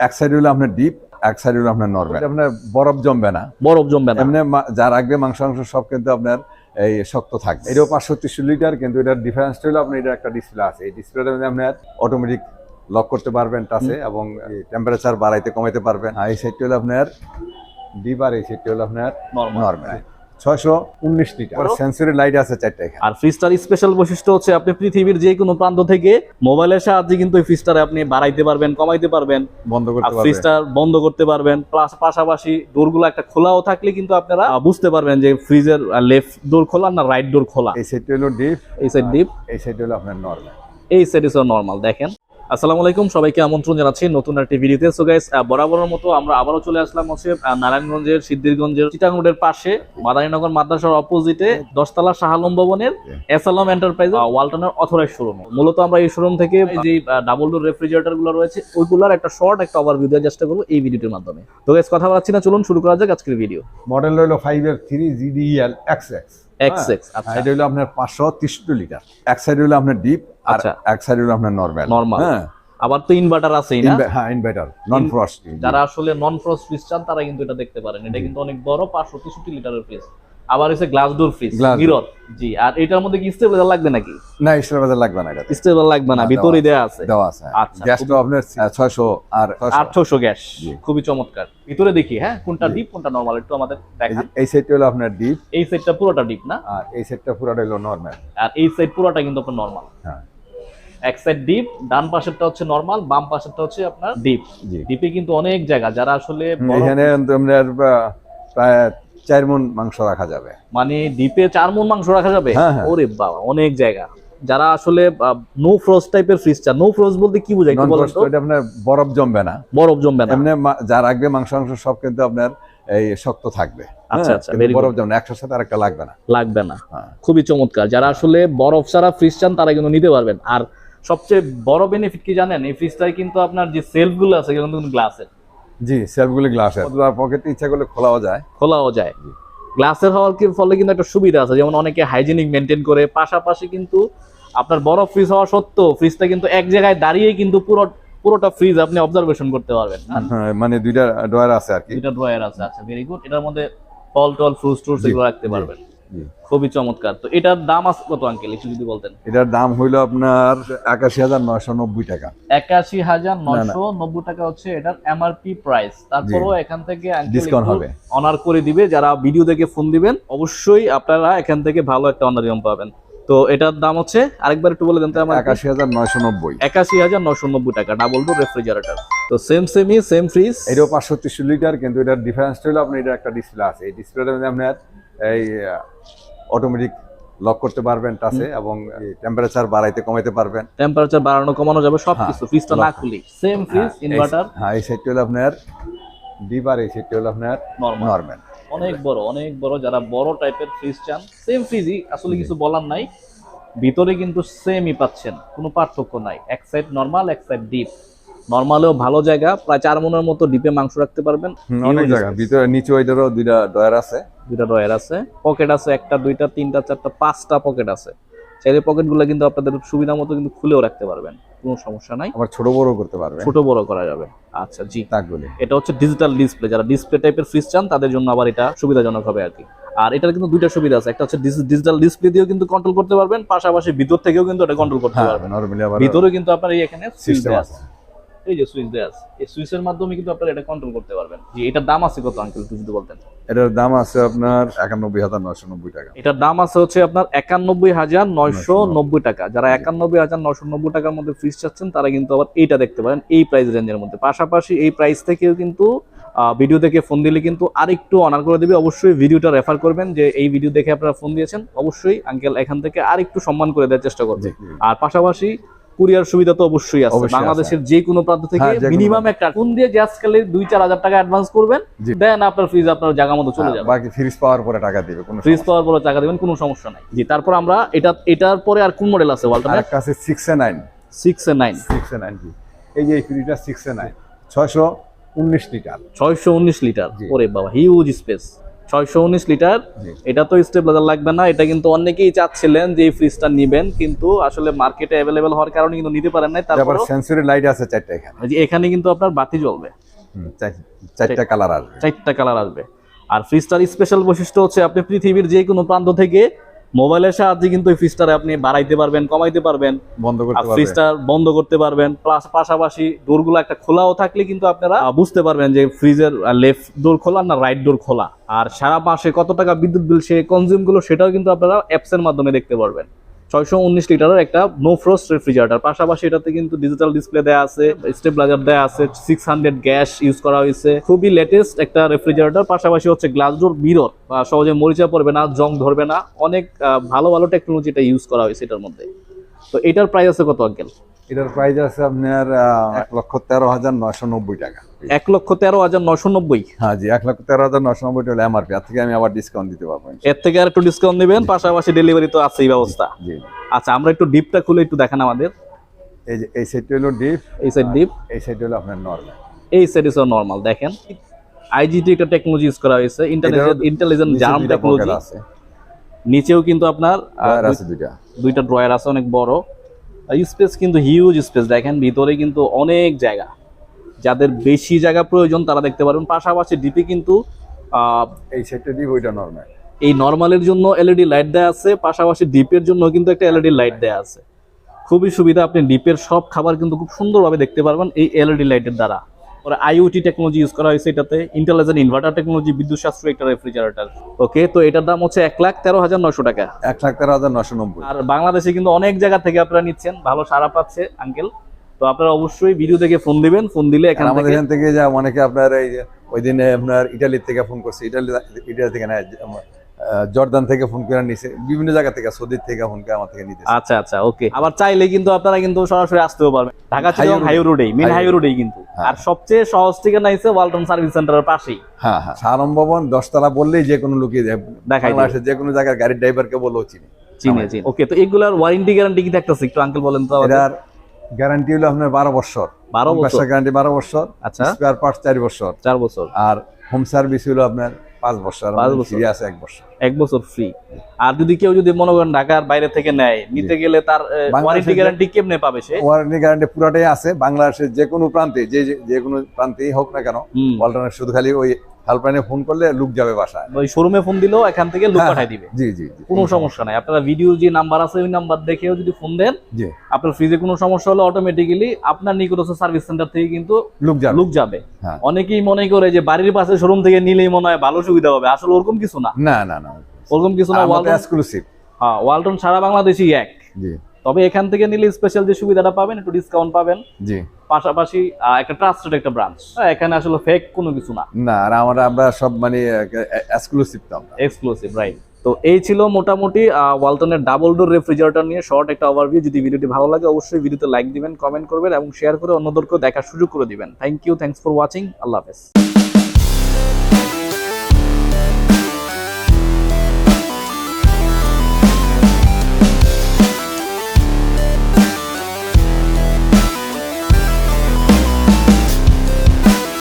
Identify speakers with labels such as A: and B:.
A: এক সাইড হলো আপনার ডিপ, এক সাইড হলো আপনার নরমাল। আপনার বরফ জমবে না, এমনি যা রাখবে মাংস সব কিন্তু আপনার এই শক্ত থাকবে। এটাও 530 লিটার, কিন্তু এটার ডিফারেন্স হলো আপনার এটা একটা ডিসপ্লে আছে। এই ডিসপ্লেটার মধ্যে আপনার অটোমেটিক লক করতে পারবেন টাচে, এবং টেম্পারেচার বাড়াইতে কমাইতে পারবেন। আর এই সাইডটা হলো আপনার ডিপ, আর এই সাইডটা হলো আপনার নরমাল। 619 লিটার সেন্সরি লাইট আছে 4টা।
B: আর ফ্রিজটার স্পেশাল বৈশিষ্ট্য হচ্ছে আপনি পৃথিবীর যে কোনো প্রান্ত থেকে মোবাইলের সাহায্যে কিন্তু এই ফ্রিজটারে আপনি বাড়াইতে পারবেন, কমাইতে পারবেন,
A: বন্ধ করতে পারবেন,
B: ফ্রিজটা বন্ধ করতে পারবেন। প্লাস পাশাপাশি ডোরগুলো একটা খোলাও থাকলে কিন্তু আপনারা বুঝতে পারবেন যে ফ্রিজের লেফট ডোর খোলা না রাইট ডোর খোলা।
A: এই সাইডটা হলো ডিপ,
B: এই সাইড ডিপ,
A: এই সাইড হলো আপনার নরমাল,
B: এই সাইড হলো নরমাল। দেখেন, আসসালামু আলাইকুম, সবাইকে আমন্ত্রণ জানাচ্ছি নতুন একটি ভিডিওতে। সো গাইস, বরাবরের মতো আমরা আবারও চলে আসলাম হচ্ছে নারায়ণগঞ্জের সিদ্ধিরগঞ্জের চিটাং রোডের পাশে মাদারীনগর মাদ্রাসার অপোজিটে 10 তলা শ-আলম ভবনের স-আলম এন্টারপ্রাইজ ওয়ালটনের অথরাইজড শোরুমে। মূলত আমরা এই শোরুম থেকে যে ডাবল ডোর রেফ্রিজারেটর গুলো রয়েছে ওইগুলোর একটা শর্ট একটা ওভারভিউ দেওয়ার চেষ্টা করবো এই ভিডিওটির মাধ্যমে। তো গাইস, কথা বলাচ্ছি না, চলুন শুরু করা যাক আজকের ভিডিও।
A: মডেল হলো 5 এর 3 GDEL XX।
B: আচ্ছা,
A: এটা হলো আপনার 563 লিটার। এক সাইড হলো আপনার ডিপ, আর এক সাইড হলো আপনার নরমাল। হ্যাঁ,
B: আবার তো ইনভার্টার আছেই না?
A: হ্যাঁ, ইনভার্টার নন ফ্রস্ট।
B: যারা আসলে নন ফ্রস্ট ফ্রিজ চান তারা কিন্তু এটা দেখতে পারেন। এটা কিন্তু অনেক বড়, 563 লিটারের ফ্রিজ। আবার হচ্ছে গ্লাস ডোর ফ্রিজ, মিরর। জি, আর এটার মধ্যে কি স্টেবিলাইজার লাগবে নাকি?
A: না, স্টেবিলাইজার লাগবে না। এটা
B: স্টেবিলাইজার লাগবে না, ভিতরেই দেয়া আছে।
A: আচ্ছা, গ্যাস তো আপনার 600 আর
B: 800 গ্যাস। খুবই চমৎকার। ভিতরে দেখি, হ্যাঁ, কোনটা ডিপ কোনটা নরমাল একটু আমাদের দেখান।
A: এই সাইডটা হলো আপনার ডিপ,
B: এই সাইডটা পুরোটা ডিপ না?
A: আর এই সাইডটা পুরোটা হলো নরমাল,
B: আর এই সাইড পুরোটা কিন্তু আপনার নরমাল। হ্যাঁ, এক সাইড ডিপ, ডান পাশেরটা হচ্ছে নরমাল, বাম পাশেরটা হচ্ছে আপনার ডিপ। ডিপে কিন্তু অনেক জায়গা, যারা আসলে
A: এখানে আপনার প্রায় 4 মণ মাংস রাখা যাবে।
B: মানে ডিপে 4 মণ মাংস রাখা যাবে? ওরে বাবা, অনেক জায়গা। যারা আসলে নো ফ্রস্ট টাইপের ফ্রিজ চান, নো ফ্রস্ট বলতে কি বোঝায় একটু বলেন তো?
A: এটা আপনার বরফ জমবে না, এমনি যা রাখবে মাংস সব কিন্তু আপনার এই শক্ত থাকবে।
B: আচ্ছা,
A: বরফ জমবে না, একটার সাথে আরেকটা লাগবে না।
B: খুবই চমৎকার। যারা আসলে বরফ ছাড়া ফ্রিজ চান তারা কিন্তু নিতে পারবেন। আর সবচেয়ে বড় বেনিফিট কি জানেন? এই ফ্রিজটায় কিন্তু আপনার যে সেলফ গুলো আছে কিন্তু গ্লাসের।
A: জি, সেলফগুলো গ্লাসের, পকেটে ইচ্ছা করলে খোলাও যায়।
B: গ্লাসের হওয়ার ফলে কিন্তু একটা সুবিধা আছে, যেমন অনেকে হাইজিনিক মেনটেন করে। পাশাপাশি কিন্তু আপনার বড় ফ্রিজ হওয়া সত্ত্বেও ফ্রিজটা কিন্তু এক জায়গায় দাঁড়িয়ে কিন্তু পুরোটা ফ্রিজ আপনি অবজারভেশন করতে পারবেন।
A: মানে দুইটা ড্রয়ার আছে আর কি।
B: দুইটা ড্রয়ার আছে। আচ্ছা, ভেরি গুড। এটার মধ্যে ফল টল ফ্রুটস এগুলো রাখতে পারবেন। খুবই চমৎকার। তো এটার দাম আছে কত আঙ্কেল, একটু যদি বলতেন?
A: এটার দাম হইলো আপনার 81,990 টাকা।
B: 81,990 টাকা হচ্ছে এটার এমআরপি প্রাইস। তারপরও এখান থেকে
A: ডিসকাউন্ট হবে,
B: অনার করে দিবে। যারা ভিডিও দেখে ফোন দিবেন অবশ্যই আপনারা এখান থেকে ভালো একটা অনারিয়াম পাবেন। তো এটার দাম হচ্ছে আরেকবার একটু বলে দেন তো আমার।
A: 81,990।
B: 81,990 টাকা ডাবল ডোর রেফ্রিজারেটর। তো সেম ফ্রিজ।
A: এটাও 530 লিটার, কিন্তু এটার ডিফারেন্স হলো আপনার এটা একটা ডিসপ্লে আছে। এই ডিসপ্লেটার মধ্যে আপনার এই অটোমেটিক লক করতে পারবেন টাচে, এবং টেম্পারেচার বাড়াইতে কমাইতে পারবেন।
B: টেম্পারেচার বাড়ানো কমানো যাবে সবকিছু, ফ্রিজটা না খুলি। Same fridge, inverter.
A: হ্যাঁ, এই সাইডটা হলো আপনার ডিপ, আর এই সাইডটা হলো আপনার নরমাল।
B: অনেক বড়। যারা বড় টাইপের ফ্রিজ চান, সেম ফ্রিজই, আসলে কিছু বলার নাই। ভিতরে কিন্তু সেমই পাচ্ছেন, কোনো পার্থক্য নাই। এক সাইড নরমাল, এক সাইড ডিপ। নরমালেও ভালো জায়গা, প্রায় 4 মণের মতো ডিপে মাংস রাখতে পারবেন।
A: অনেক জায়গা, ভিতরে নিচে ওইটারও দুইটা ড্রয়ার আছে। পকেট আছে 1টা 2টা 3টা 4টা 5টা পকেট আছে। সেই পকেটগুলো কিন্তু আপনাদের সুবিধা মতো কিন্তু খুলেও রাখতে পারবেন, কোনো সমস্যা নাই। আবার ছোট বড় করতে পারবেন,
B: ছোট বড় করা যাবে। আচ্ছা, জি।
A: তাকগুলি
B: এটা হচ্ছে ডিজিটাল ডিসপ্লে, যারা ডিসপ্লে টাইপের ফ্রিজ চান তাদের জন্য আবার এটা সুবিধাজনক হবে আর কি। আর এটার কিন্তু দুইটা সুবিধা আছে, একটা হচ্ছে ডিজিটাল ডিসপ্লে দিয়েও কিন্তু কন্ট্রোল করতে পারবেন, পাশাপাশি ভিতর থেকেও কিন্তু এটা কন্ট্রোল করতে পারবেন। ভিতরে কিন্তু আপনার এই এখানে সিস্টেম আছে, এই যে সুইচ দেয়া আছে, এই সুইচের মাধ্যমে কিন্তু আপনারা এটা কন্ট্রোল করতে পারবেন। জি, এটার দাম আছে কত আঙ্কেল, একটু যদি বলতেন?
A: এটার দাম আছে আপনার 91,990 টাকা।
B: এটার দাম আছে হচ্ছে আপনার 91,990 টাকা। যারা 91,990 টাকার মধ্যে ফ্রিজ চাচ্ছেন তারা কিন্তু আবার এইটা দেখতে পারেন, এই প্রাইস রেঞ্জের মধ্যে। পাশাপাশি এই প্রাইস থেকেও কিন্তু ভিডিও দেখে ফোন দিলে কিন্তু আরেকটু অনার করে দিবে। অবশ্যই ভিডিওটা রেফার করবেন যে এই ভিডিও দেখে আপনারা ফোন দিয়েছেন, অবশ্যই আঙ্কেল এখান থেকে আরেকটু সম্মান করে দেওয়ার চেষ্টা করবে। আর পাশাপাশি কুরিয়ার সুবিধা তো অবশ্যই আছে, বাংলাদেশের যে কোনো প্রান্ত থেকে মিনিমাম একটা ফোন দিয়ে আজকাল 2-4 হাজার টাকা অ্যাডভান্স করবেন, দেন আপনার ফ্রিজ আপনার জায়গা মতো চলে যাবে।
A: বাকি ফ্রিজ পাওয়ার পরে টাকা দিবে,
B: ফ্রিজ পাওয়ার পরে টাকা দিবেন, কোনো সমস্যা নাই। জি, তারপর আমরা এটার পরে আর কোন মডেল আছে ওয়ালটনের?
A: একটা আছে 6A9।
B: 6A9
A: জি, এই যে এই ফ্রিজটা 6A9 619 লিটার।
B: 619 লিটার, ওরে বাবা, হিউজ স্পেস। 619 লিটার। এটা তো স্টেবিলাইজার লাগবে না, এটা কিন্তু অনেকেই চাচ্ছিলেন যে এই ফ্রিজটা নেবেন, কিন্তু আসলে মার্কেটে অ্যাভেলেবেল হওয়ার কারণে কিন্তু নিতে পারেন নাই।
A: তারপর সেন্সরি লাইট আছে 4টা এখানে।
B: এখানে কিন্তু আপনার বাতি জ্বলবে,
A: 4টা কালার আসবে,
B: 4টা কালার আসবে। আর ফ্রিজটার স্পেশাল বৈশিষ্ট্য হচ্ছে আপনি পৃথিবীর যে কোনো প্রান্ত থেকে মোবাইলের সাহায্যে কিন্তু এই ফ্রিজটারে আপনি বাড়াইতে পারবেন, কমাইতে পারবেন,
A: বন্ধ করতে পারবেন,
B: ফ্রিজটা বন্ধ করতে পারবেন। প্লাস পাশাপাশি ডোরগুলো একটা খোলাও থাকলে কিন্তু আপনারা বুঝতে পারবেন যে ফ্রিজের লেফট ডোর খোলা না রাইট ডোর খোলা। আর সারা মাসে কত টাকা বিদ্যুৎ বিল সে কনজিউম গুলো সেটাও কিন্তু আপনারা অ্যাপস এর মাধ্যমে দেখতে পারবেন। 619 লিটারের একটা নো ফ্রস্ট রেফ্রিজারেটর, পাশাপাশি এটাতে কিন্তু ডিজিটাল ডিসপ্লে দেয়া আছে, স্টেবিলাইজার দেয়া আছে, 600 গ্যাস ইউজ করা হয়েছে, খুবই লেটেস্ট একটা রেফ্রিজারেটর। পাশাপাশি হচ্ছে গ্লাস ডোর মিরর, সহজে মরিচা পড়বে না, জং ধরবে না, অনেক ভালো ভালো টেকনোলজিটা ইউজ করা হয়েছে এটার মধ্যে। তো এটার প্রাইস আছে কত আঙ্কেল?
A: এটার প্রাইস আছে আপনার 1,13,990 টাকা।
B: 1,13,990?
A: হ্যাঁ জি, 1,13,990 টাকা এমআরপি। এর থেকে আমি আবার ডিসকাউন্ট দিতে পারবো।
B: এর থেকে আর একটু ডিসকাউন্ট দিবেন, পাশাপাশি ডেলিভারি তো আছেই ব্যবস্থা।
A: জি।
B: আচ্ছা, আমরা একটু ডিপটা খুলে একটু দেখান আমাদের।
A: এই যে এই সাইডটা হলো ডিপ,
B: এই সাইড ডিপ,
A: এই সাইড হলো আপনার নরমাল।
B: এই সাইড ইজ নরমাল। দেখেন আইজিটি একটা টেকনোলজি ইউজ করা হয়েছে, ইন্টেলিজেন্ট জার্ম টেকনোলজি আছে। নিচেও কিন্তু আপনার দুইটা ড্রয়ার আছে, অনেক বড় স্পেস, কিন্তু হিউজ স্পেস। দেখেন ভিতরে কিন্তু অনেক জায়গা, যাদের বেশি জায়গা প্রয়োজন তারা দেখতে পারবেন। পাশাপাশি ডিপি কিন্তু
A: এই সাইডটা ডিপ, ওইটা নরমাল।
B: এই নরমালের জন্য এলইডি লাইট দেয়া আছে, পাশাপাশি ডিপের জন্য কিন্তু একটা এলইডি লাইট দেয়া আছে। খুবই সুবিধা, আপনি ডিপের সব খাবার কিন্তু খুব সুন্দরভাবে দেখতে পারবেন এই এলইডি লাইটের দ্বারা। পরে আইওটি টেকনোলজি ইউজ করা হয়েছে এটাতে, ইন্টেলিজেন্ট ইনভার্টার টেকনোলজি, বিদ্যুৎ সাশ্রয়ী একটা রেফ্রিজারেটর। ওকে, তো এটার দাম হচ্ছে 1,13,900 টাকা।
A: 1,13,990।
B: আর বাংলাদেশে কিন্তু অনেক জায়গা থেকে আপনারা নিচ্ছেন, ভালো সাড়া পাচ্ছে আঙ্কেল। তো আপনারা অবশ্যই ভিডিও থেকে ফোন দিবেন, ফোন দিলে
A: আমাদের এখান থেকে যা অনেকে আপনার এই ওই দিনে আপনার ইটালি থেকে ফোন করছে, ইটালি থেকে না, জর্দান থেকে ফোন করে নিছে, বিভিন্ন জায়গা থেকে, সৌদি থেকে ফোন করে আমার থেকে নিতে।
B: আচ্ছা আচ্ছা, ওকে। আবার চাইলে কিন্তু আপনারা কিন্তু সরাসরি আসতেও পারবেন, ঢাকা চিটাগং হাইওয়ে রোডেই, মেইন হাইওয়ে রোডেই কিন্তু। আর সবচেয়ে সহজ ঠিকানা হইছে ওয়ালটন সার্ভিস সেন্টারের পাশেই।
A: হ্যাঁ হ্যাঁ, সারম ভবন 10 তলা বললেই যে কোনো লোকই দেখাই, যে কোনো জায়গার গাড়ির ড্রাইভারকে বললেও চিনি।
B: ওকে, তো এগুলার ওয়ারেন্টি গ্যারান্টি কি থাকতেছে একটু আঙ্কেল বলেন তো?
A: এটার গ্যারান্টি হলো আপনার 12 বছর।
B: 12 বছর
A: গ্যারান্টি, 12 বছর।
B: আচ্ছা,
A: স্পেয়ার পার্টস 4 বছর।
B: 4 বছর।
A: আর হোম সার্ভিস হলো আপনার 5 বছর।
B: 5 বছর
A: ফ্রি আছে, 1 বছর।
B: 1 বছর ফ্রি। আর যদি কেউ মনে করেন ঢাকার বাইরে থেকে নেয়, নিতে গেলে তার ওয়ারেন্টি গ্যারান্টি কেমনে পাবে সে?
A: ওয়ারেন্টি গ্যারান্টি পুরাটাই আছে। বাংলাদেশের যে কোনো প্রান্তে, যে কোনো প্রান্তেই হোক না কেন, ওয়ালটনের শুধু খালি ওই হেল্পলাইনে ফোন করলে লোক যাবে বাসায়,
B: ওই শোরুমে ফোন দিলেও এখান থেকে লোক পাঠিয়ে দিবে।
A: জি জি,
B: কোনো সমস্যা নাই। আপনারা ভিডিও যে নাম্বার আছে ওই নাম্বার দেখেও যদি ফোন দেন, আপনার ফ্রিজে কোনো সমস্যা হলে অটোমেটিক্যালি আপনার নিকটস্থ সার্ভিস সেন্টার থেকে কিন্তু লোক যাবে। অনেকেই মনে করে যে বাড়ির পাশে শোরুম থেকে নিলেই মনে হয় ভালো সুবিধা হবে, আসলে ওরকম কিছু না।
A: না না না,
B: ওরকম কিছু না।
A: Walton exclusive.
B: হ্যাঁ, ওয়ালটন সারা বাংলাদেশেই এক। জি, তবে এখান থেকে নিলে স্পেশাল যে সুবিধাটা পাবেন, একটু ডিসকাউন্ট পাবেন। জি, পাশাপাশি একটা ট্রাস্টেড একটা ব্রাঞ্চ, এখানে আসলে ফেক কোনো কিছু না।
A: না, আর আমরা সব মানে এক্সক্লুসিভ, তো
B: এক্সক্লুসিভ, রাইট। তো এই ছিল মোটামুটি ওয়ালটনের ডাবল ডোর রেফ্রিজারেটর নিয়ে শর্ট একটা ওভারভিউ। যদি ভিডিওটি ভালো লাগে অবশ্যই ভিডিওতে লাইক দিবেন, কমেন্ট করবেন এবং শেয়ার করে অন্যদেরকেও দেখার সুযোগ করে দিবেন। Thanks for watching. আল্লাহ হাফেজ।